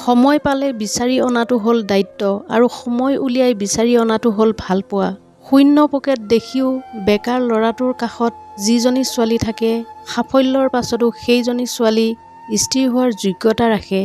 সময় পালে বিচাৰি অনাটো হ'ল দায়িত্ব আৰু সময় উলিয়াই বিচাৰি অনাটো হ'ল ভালপোৱা। শূন্য পকেট দেখিও বেকাৰ ল'ৰাটোৰ কাষত যিজনী ছোৱালী থাকে, সাফল্যৰ পাছতো সেইজনী ছোৱালী স্থিৰ হোৱাৰ যোগ্যতা ৰাখে।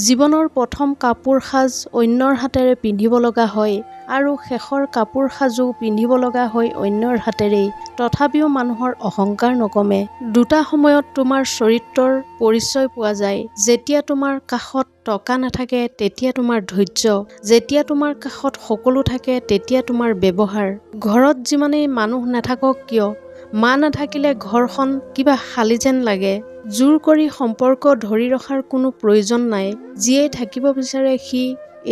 জীৱনৰ প্ৰথম কাপোৰ সাজ অন্যৰ হাতেৰে পিন্ধিব লগা হয় আৰু শেষৰ কাপোৰ সাজো পিন্ধিব লগা হয় অন্যৰ হাতেৰেই। তথাপিও মানুহৰ অহংকাৰ নকমে। দুটা সময়ত তোমাৰ চৰিত্ৰৰ পৰিচয় পোৱা যায়। যেতিয়া তোমাৰ কাষত টকা নাথাকে তেতিয়া তোমাৰ ধৈৰ্য, যেতিয়া তোমাৰ কাষত সকলো থাকে তেতিয়া তোমাৰ ব্যৱহাৰ। ঘৰত যিমানেই মানুহ নাথাকক কিয়, মা নাথাকিলে ঘৰখন কিবা খালী যেন লাগে। জোৰ কৰি সম্পৰ্ক ধৰি ৰখাৰ কোনো প্ৰয়োজন নাই। যিয়েই থাকিব বিচাৰে সি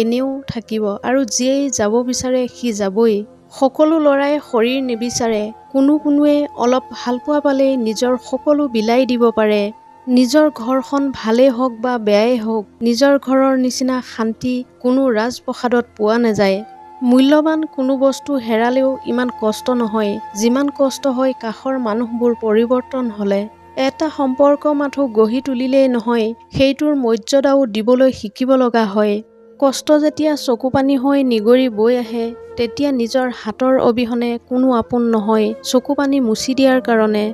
এনেও থাকিব আৰু যিয়েই যাব বিচাৰে সি যাবই। সকলো ল'ৰাই শৰীৰ নিবিচাৰে। কোনোৱে অলপ ভালপোৱা পালেই নিজৰ সকলো বিলাই দিব পাৰে। নিজৰ ঘৰখন ভালেই হওক বা বেয়াই হওক, নিজৰ ঘৰৰ নিচিনা শান্তি কোনো ৰাজপ্ৰসাদত পোৱা নাযায়। মূল্যৱান কোনো বস্তু হেৰালেও ইমান কষ্ট নহয় যিমান কষ্ট হয় কাষৰ মানুহবোৰ পৰিৱৰ্তন হ'লে। এটা সম্পৰ্ক মাথো গঢ়ি তুলিলেই নহয়, সেইটোৰ মৰ্যাদাও দিবলৈ শিকিব লগা হয়। কষ্ট যেতিয়া চকুপানী হৈ নিগৰি বৈ আহে তেতিয়া নিজৰ হাতৰ অবিহনে কোনো আপোন নহয় চকুপানী মুচি দিয়াৰ কাৰণে।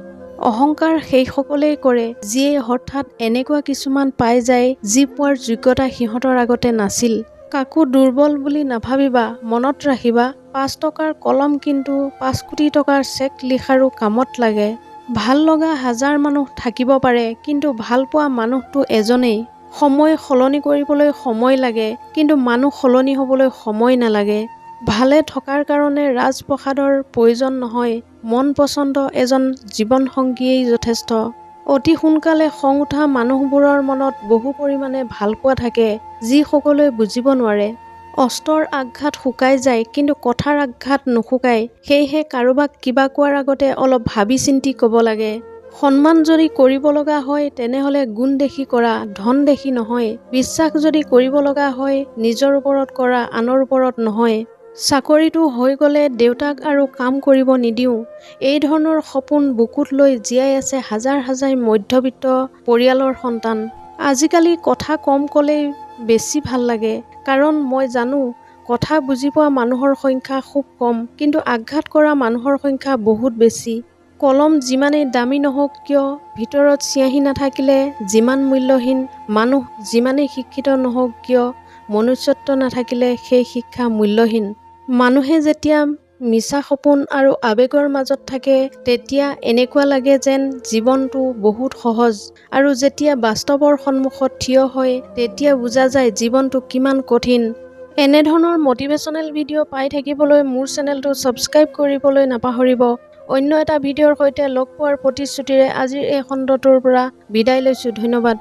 অহংকাৰ সেইসকলেই কৰে যিয়ে হঠাৎ এনেকুৱা কিছুমান পাই যায় যি পোৱাৰ যোগ্যতা সিহঁতৰ আগতে নাছিল। কাকো দুৰ্বল বুলি নাভাবিবা, মনত ৰাখিবা ৫ টকাৰ কলম কিন্তু ৫ কোটি টকাৰ চেক লিখাৰো কামত লাগে। ভাল লগা হাজাৰ মানুহ থাকিব পাৰে কিন্তু ভালপোৱা মানুহটো এজনেই। সময় সলনি কৰিবলৈ সময় লাগে কিন্তু মানুহ সলনি হ'বলৈ সময় নালাগে। ভালে থকাৰ কাৰণে ৰাজপ্ৰসাদৰ প্ৰয়োজন নহয়, মন পচন্দ এজন জীৱনসংগীয়েই যথেষ্ট। অতি সোনকালে খং উঠা মানুহবোৰৰ মনত বহু পৰিমাণে ভালপোৱা থাকে যি সকলোৱে বুজিব নোৱাৰে। অস্ত্ৰৰ আঘাত শুকাই যায় কিন্তু কথাৰ আঘাত নুশুকায়। সেয়েহে কাৰোবাক কিবা কোৱাৰ আগতে অলপ ভাবি চিন্তি ক'ব লাগে। সন্মান যদি কৰিব লগা হয় তেনেহ'লে গুণ দেখি কৰা, ধন দেখি নহয়। বিশ্বাস যদি কৰিব লগা হয় নিজৰ ওপৰত কৰা, আনৰ ওপৰত নহয়। চাকৰিটো হৈ গ'লে দেউতাক আৰু কাম কৰিব নিদিওঁ, এই ধৰণৰ সপোন বুকুত লৈ জীয়াই আছে হাজাৰ হাজাৰ মধ্যবিত্ত পৰিয়ালৰ সন্তান। আজিকালি কথা কম ক'লেই বেছি ভাল লাগে, কাৰণ মই জানো কথা বুজি পোৱা মানুহৰ সংখ্যা খুব কম কিন্তু আঘাত কৰা মানুহৰ সংখ্যা বহুত বেছি। কলম যিমানেই দামী নহওক কিয়, ভিতৰত চিয়াহী নাথাকিলে যিমান মূল্যহীন, মানুহ যিমানেই শিক্ষিত নহওক কিয়, মনুষ্যত্ব নাথাকিলে সেই শিক্ষা মূল্যহীন। মানুহে যেতিয়া মিছা সপোন আৰু আৱেগৰ মাজত থাকে তেতিয়া এনেকুৱা লাগে যেন জীৱনটো বহুত সহজ, আৰু যেতিয়া বাস্তৱৰ সন্মুখত থিয় হয় তেতিয়া বুজা যায় জীৱনটো কিমান কঠিন। এনেধৰণৰ মটিভেশ্যনেল ভিডিঅ' পাই থাকিবলৈ মোৰ চেনেলটো ছাবস্ক্ৰাইব কৰিবলৈ নাপাহৰিব। অন্য এটা ভিডিঅ'ৰ সৈতে লগ পোৱাৰ প্ৰতিশ্ৰুতিৰে আজিৰ এই খণ্ডটোৰ পৰা বিদায় লৈছোঁ। ধন্যবাদ।